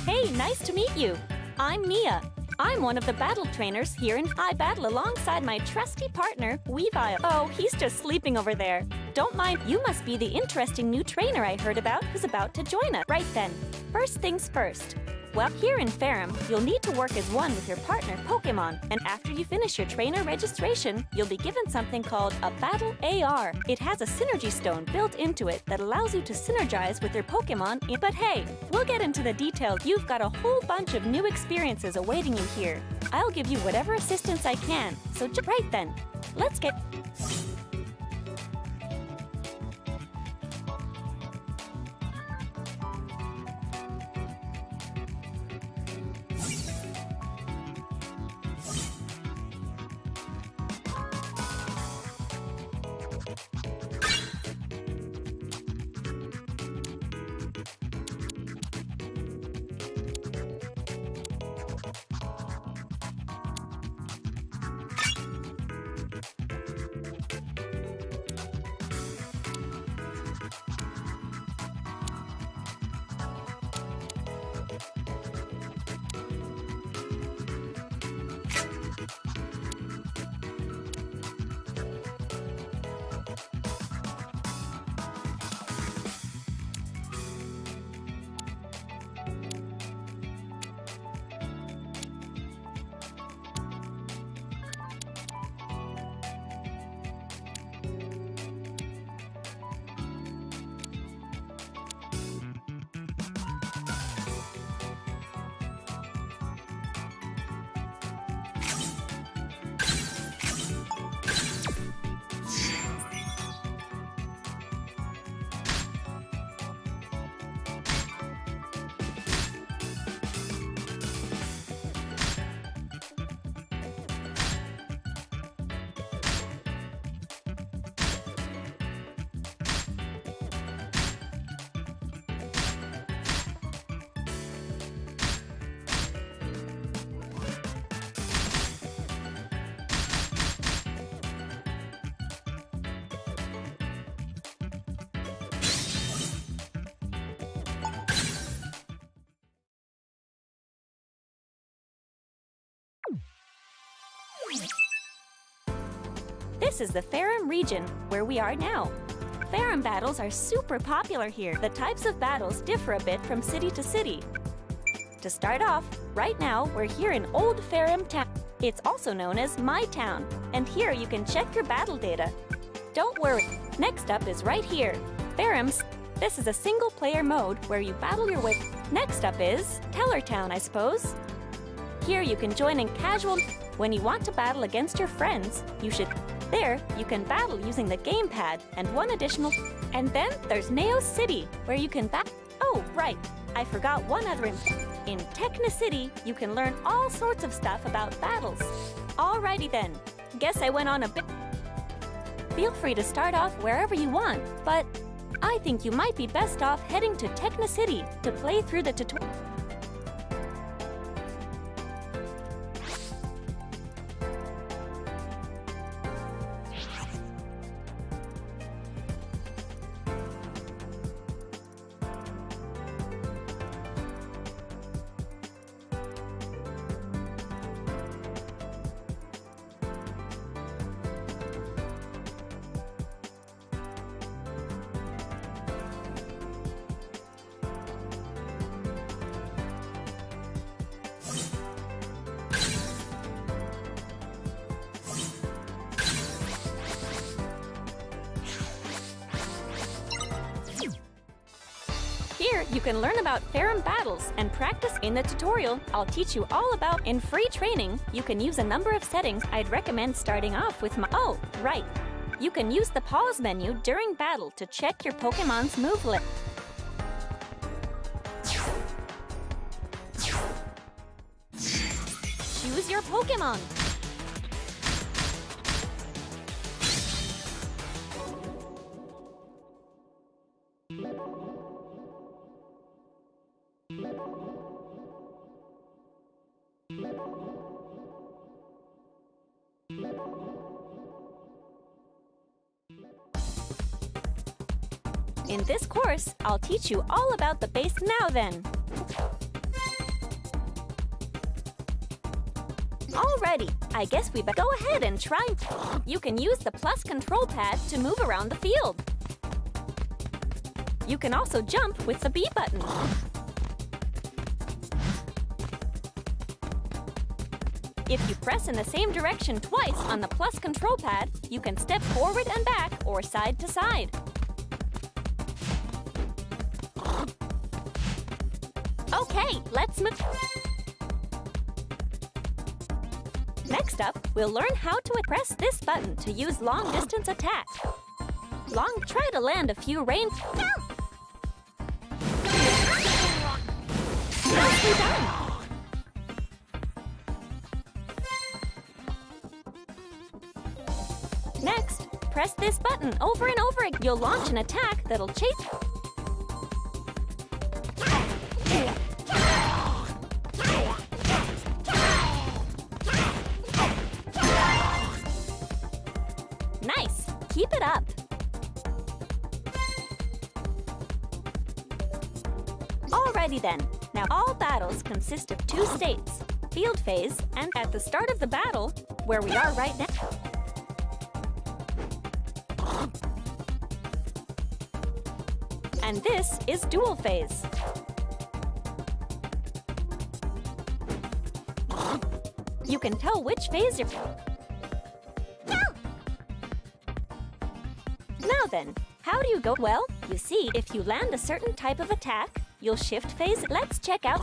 Hey, nice to meet you. I'm Mia. I'm one of the battle trainers here, and I battle alongside my trusty partner, Weavile. Oh, he's just sleeping over there. Don't mind, you must be the interesting new trainer I heard about who's about to join us. Right then, first things first. Well, here in Farum, you'll need to work as one with your partner, Pokkén, and after you finish your trainer registration, you'll be given something called a Battle AR. It has a synergy stone built into it that allows you to synergize with your Pokkén. But hey, we'll get into the details. You've got a whole bunch of new experiences awaiting you here. I'll give you whatever assistance I can, so right then, let's get... This is the Farum region, where we are now. Farum battles are super popular here. The types of battles differ a bit from city to city. To start off, right now we're here in Old Farum Town. It's also known as My Town, and here you can check your battle data. Don't worry, next up is right here, Farum's. This is a single-player mode where you battle your way. Next up is Teller Town, I suppose. Here you can join in casual. When you want to battle against your friends, you should. There, you can battle using the gamepad and one additional. And then there's Neo City, where you can battle. Oh, right. I forgot one other in Techno City, you can learn all sorts of stuff about battles. Alrighty then. Guess I went on a bit. Feel free to start off wherever you want, but I think you might be best off heading to Techno City to play through the tutorial. Here, you can learn about Ferrum battles and practice. In the tutorial, I'll teach you all about. In free training, you can use a number of settings. I'd recommend starting off with my. Oh, right. You can use the pause menu during battle to check your Pokemon's move list. Choose your Pokemon. In this course, I'll teach you all about the base. Now then. Alrighty, I guess we better go ahead and try. You can use the plus control pad to move around the field. You can also jump with the B button. If you press in the same direction twice on the plus control pad, you can step forward and back or side to side. Okay, let's move. Next up, we'll learn how to press this button to use long-distance attack. Try to land a few rain. Nicely done. Next, press this button over and over again. You'll launch an attack that'll chase. Nice! Keep it up! Alrighty then. Now all battles consist of two states, field phase and at the start of the battle, where we are right now. And this is dual phase. You can tell which phase you're. Now then, how do you go? Well, you see, if you land a certain type of attack, you'll shift phase. Let's check out.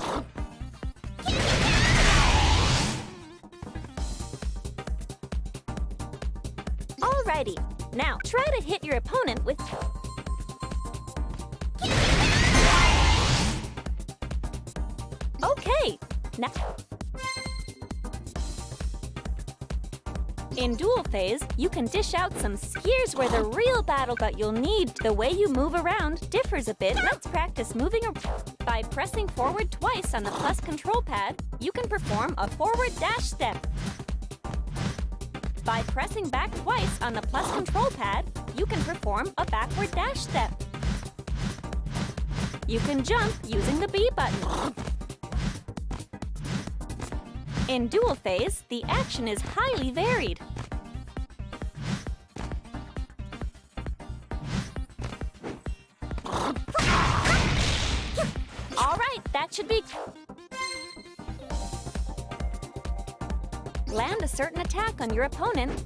Alrighty, now try to hit your opponent with. Okay, now. In dual phase, you can dish out some. Here's where the real battle, but you'll need. The way you move around differs a bit. Let's practice moving by pressing forward twice on the plus control pad. You can perform a forward dash step. By pressing back twice on the plus control pad, you can perform a backward dash step. You can jump using the B button. In dual phase, the action is highly varied. All right, that should be. Land a certain attack on your opponent.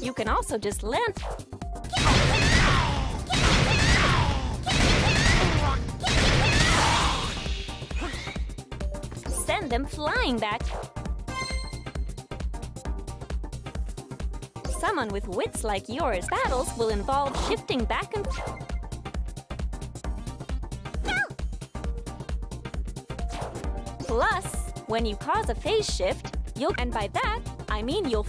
You can also just land. Send them flying back. Someone with wits like yours, battles will involve shifting back and forth. Plus, when you cause a phase shift, and by that, I mean you'll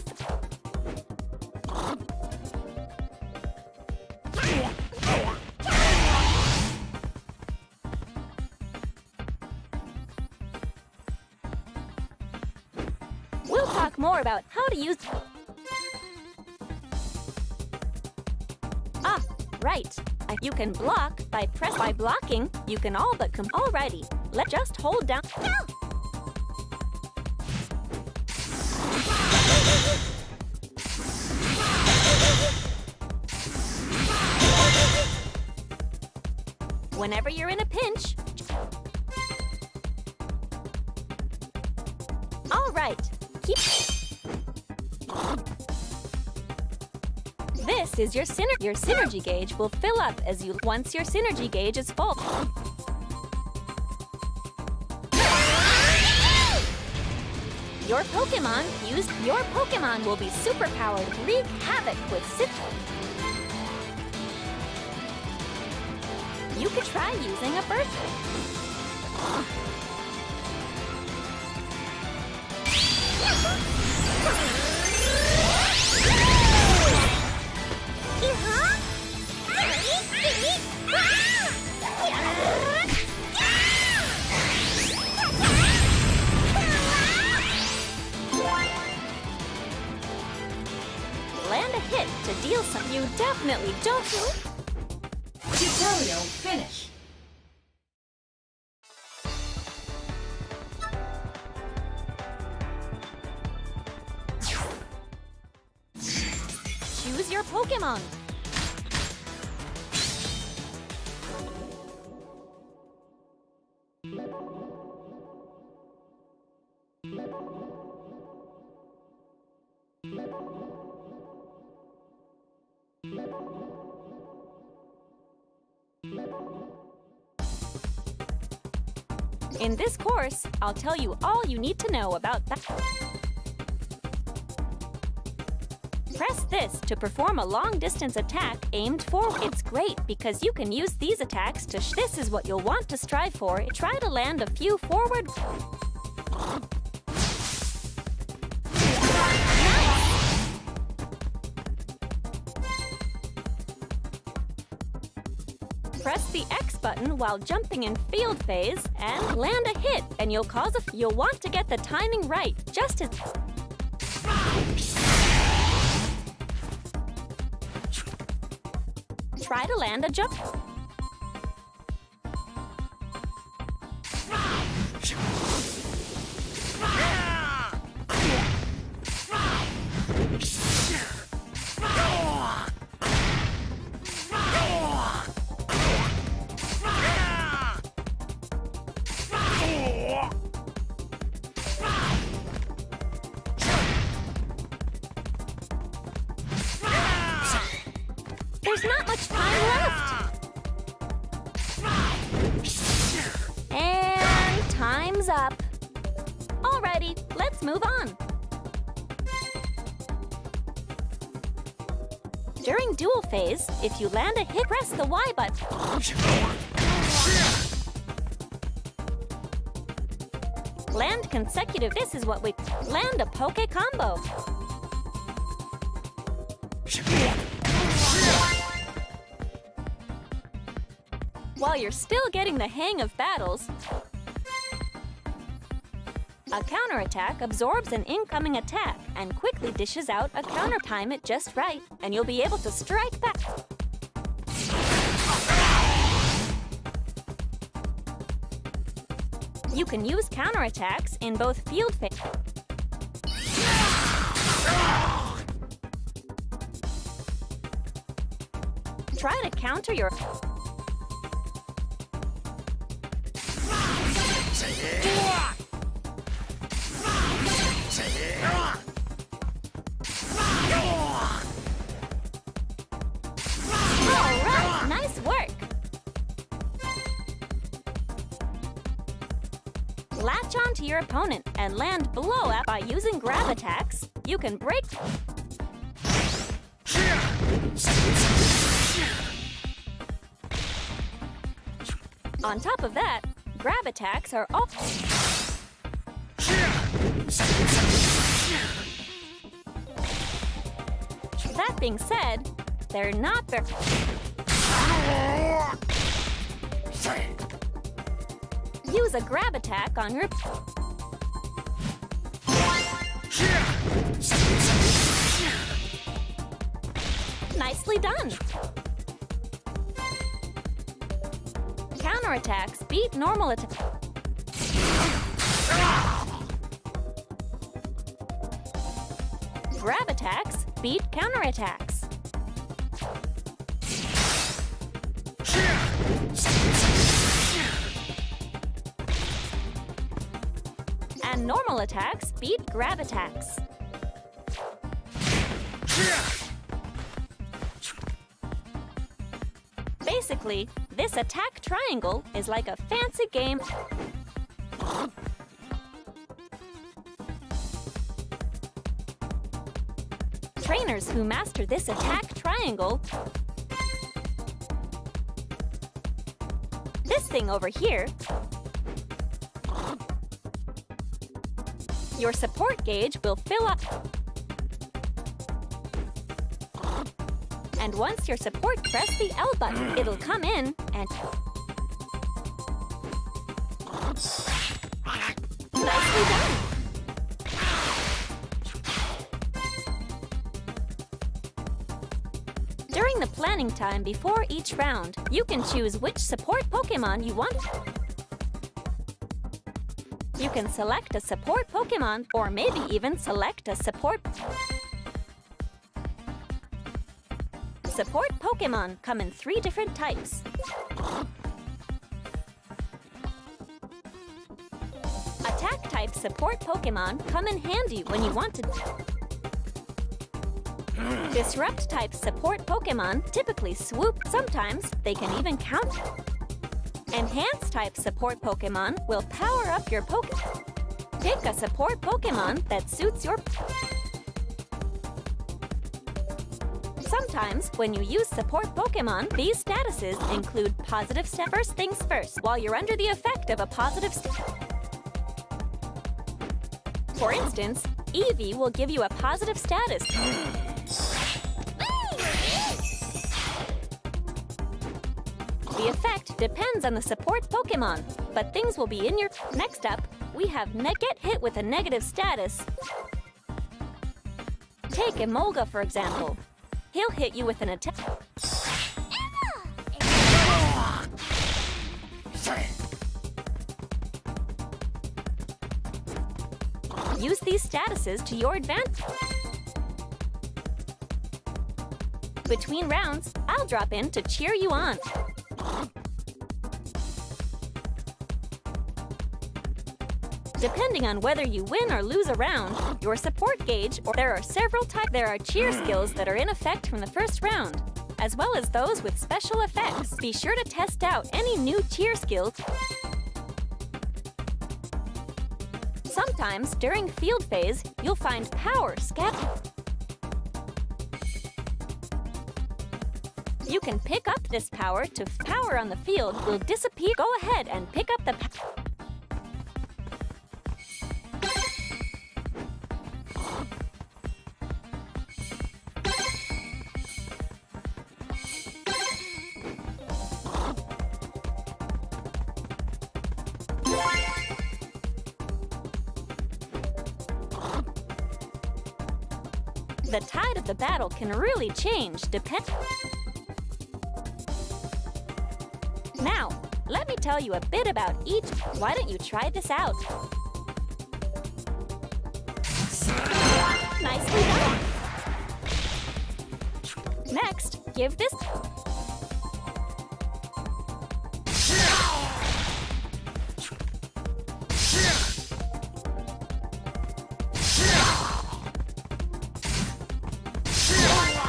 We'll talk more about how to use. Ah, right. You can block by blocking. You can all but come. Alrighty, let's just hold down. Whenever you're in a pinch. All right, keep. This is your synergy. Your synergy gauge will fill up as you. Once your synergy gauge is full. Your Pokkén will be superpowered. Wreak havoc with You could try using a burst. Land a hit to deal some. You definitely don't. Tutorial finish. Choose your Pokkén. In this course, I'll tell you all you need to know about that. Press this to perform a long-distance attack aimed forward. It's great because you can use these attacks to this is what you'll want to strive for. Try to land a few forward. Press the X button while jumping in field phase and land a hit, and you'll want to get the timing right, just as. Try to land a jump. There's not much time left. And time's up. Alrighty, let's move on. During dual phase, if you land a hit, press the Y button. Land consecutive. This is what we land a Pokkén combo. While you're still getting the hang of battles, a counterattack absorbs an incoming attack and quickly dishes out a counter. Time it just right, and you'll be able to strike back. You can use counterattacks in both field phase. Try to counter your. latch onto your opponent and land below it by using grab attacks. You can break. On top of that, grab attacks are all. That being said, they're not very. Use a grab attack on your. Nicely done. Counterattacks beat normal attacks. Grab attacks beat counterattacks. And normal attacks beat grab attacks. Basically, this attack triangle is like a fancy game. Trainers who master this attack triangle. This thing over here. Your support gauge will fill up. And once your support, press the L button. It'll come in and. Nicely done. During the planning time before each round, you can choose which support Pokkén you want. You can select a support Pokkén, or maybe even select a support. Support Pokkén come in 3 different types. Attack type support Pokkén come in handy when you want to. Disrupt type support Pokkén typically swoop. Sometimes they can even counter. Enhance type support Pokkén will power up your Pokkén. Pick a support Pokkén that suits your. Sometimes, when you use support Pokkén, these statuses include positive stat. First things first, while you're under the effect of a positive stat. For instance, Eevee will give you a positive status. The effect depends on the support Pokkén, but things will be in your. Next up, we have get hit with a negative status. Take Emolga, for example. He'll hit you with an attack. Use these statuses to your advantage. Between rounds, I'll drop in to cheer you on. Depending on whether you win or lose a round, your support gauge, or there are several types. There are cheer skills that are in effect from the first round, as well as those with special effects. Be sure to test out any new cheer skills. Sometimes, during field phase, you'll find power scatter. You can pick up this power to power on the field will disappear. Go ahead and pick up the power. The tide of the battle can really change Now, let me tell you a bit about each. Why don't you try this out? Nicely done. Next, give this.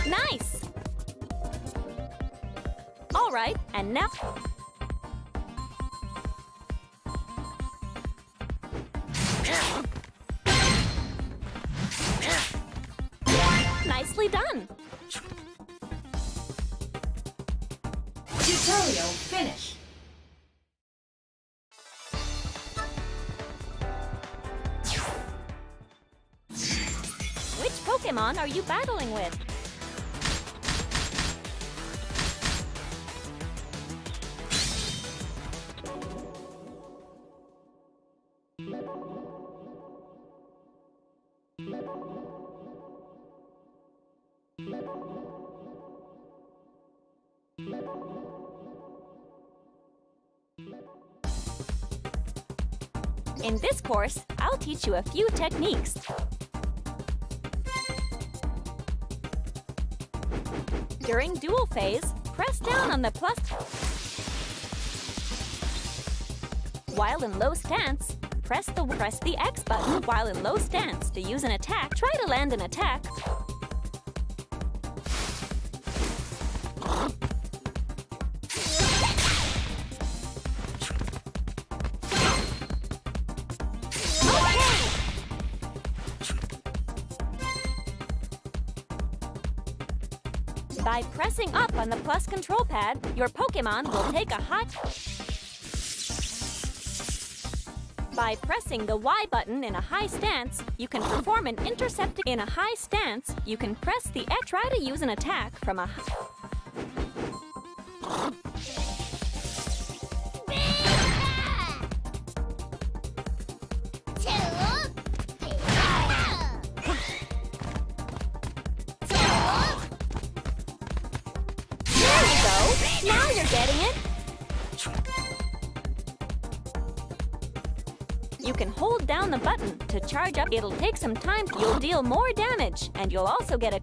Nice! All right, and now. Nicely done! Tutorial finished. Which Pokkén are you battling with? In this course, I'll teach you a few techniques. During duel phase, press down on the plus. While in low stance, press the X button while in low stance to use an attack. Try to land an attack. By pressing up on the plus control pad, your Pokkén will take a high... By pressing the Y button in a high stance, you can perform an intercept. In a high stance, you can press the X. Try to use an attack from a... Now you're getting it! You can hold down the button to charge up. It'll take some time. You'll deal more damage, and you'll also get a...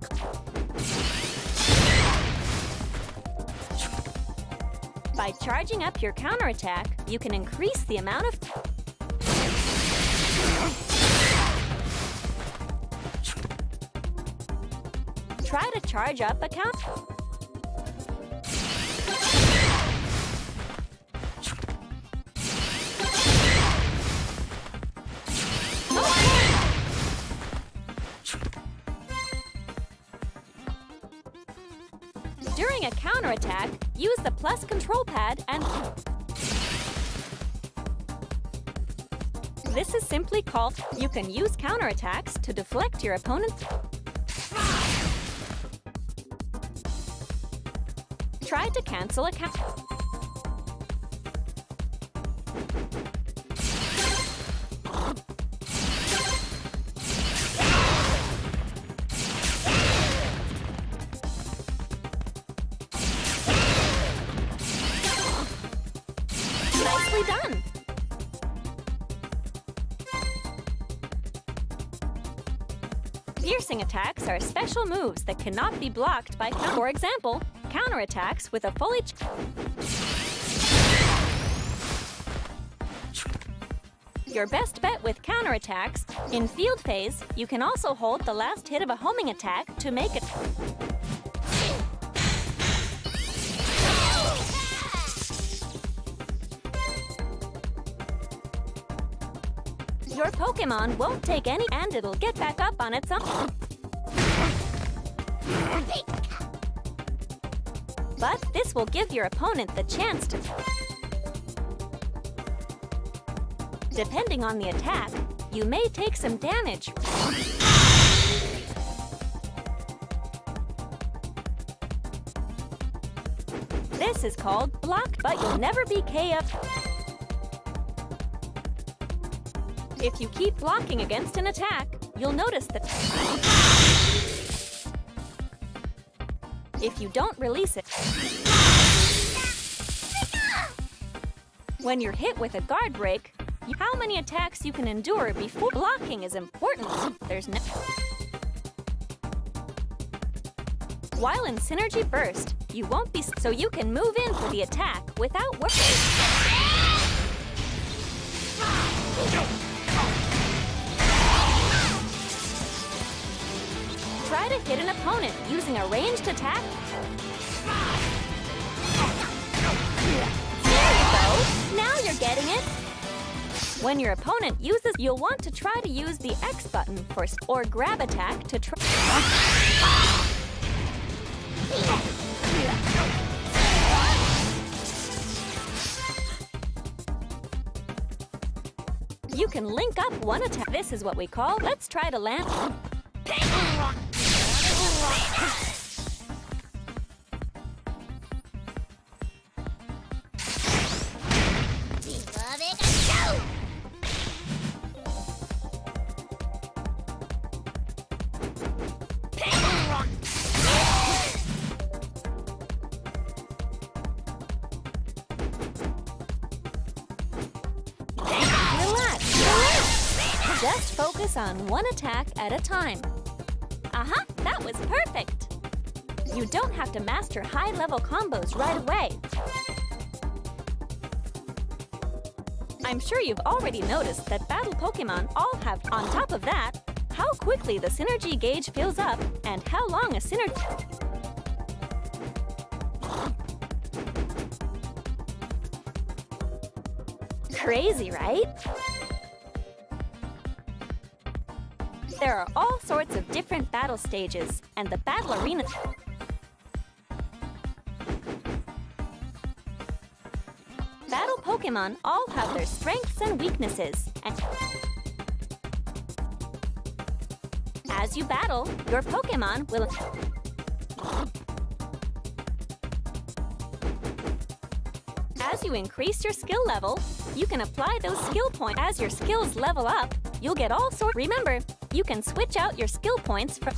By charging up your counterattack, you can increase the amount of... Try to charge up a counter... During a counterattack, use the plus control pad and... This is simply called... You can use counterattacks to deflect your opponent's... Try to cancel a counter... Nicely done! Piercing attacks are special moves that cannot be blocked by counter. For example, counterattacks with a fully... Your best bet with counterattacks, in field phase, you can also hold the last hit of a homing attack to make it... Your Pokkén won't take any, and it'll get back up on its own. But this will give your opponent the chance to... Depending on the attack, you may take some damage. This is called block, but you'll never be KO'd. If you keep blocking against an attack, you'll notice that... If you don't release it... When you're hit with a guard break, how many attacks you can endure before... Blocking is important. There's no... While in Synergy Burst, you won't be... So you can move in for the attack without worrying. Try to hit an opponent using a ranged attack. There you go! Now you're getting it! When your opponent uses, you'll want to try to use the X button or grab attack to try... can link up one attack. This is what we call, let's try to land. Just focus on one attack at a time. Uh-huh, that was perfect! You don't have to master high-level combos right away. I'm sure you've already noticed that battle Pokémon all have, on top of that, how quickly the synergy gauge fills up and how long a synergy... Crazy, right? There are all sorts of different battle stages, and the battle arena... Battle Pokémon all have their strengths and weaknesses, and... As you battle, your Pokémon will... As you increase your skill level, you can apply those skill points. As your skills level up, you'll get all sorts... Remember, you can switch out your skill points from...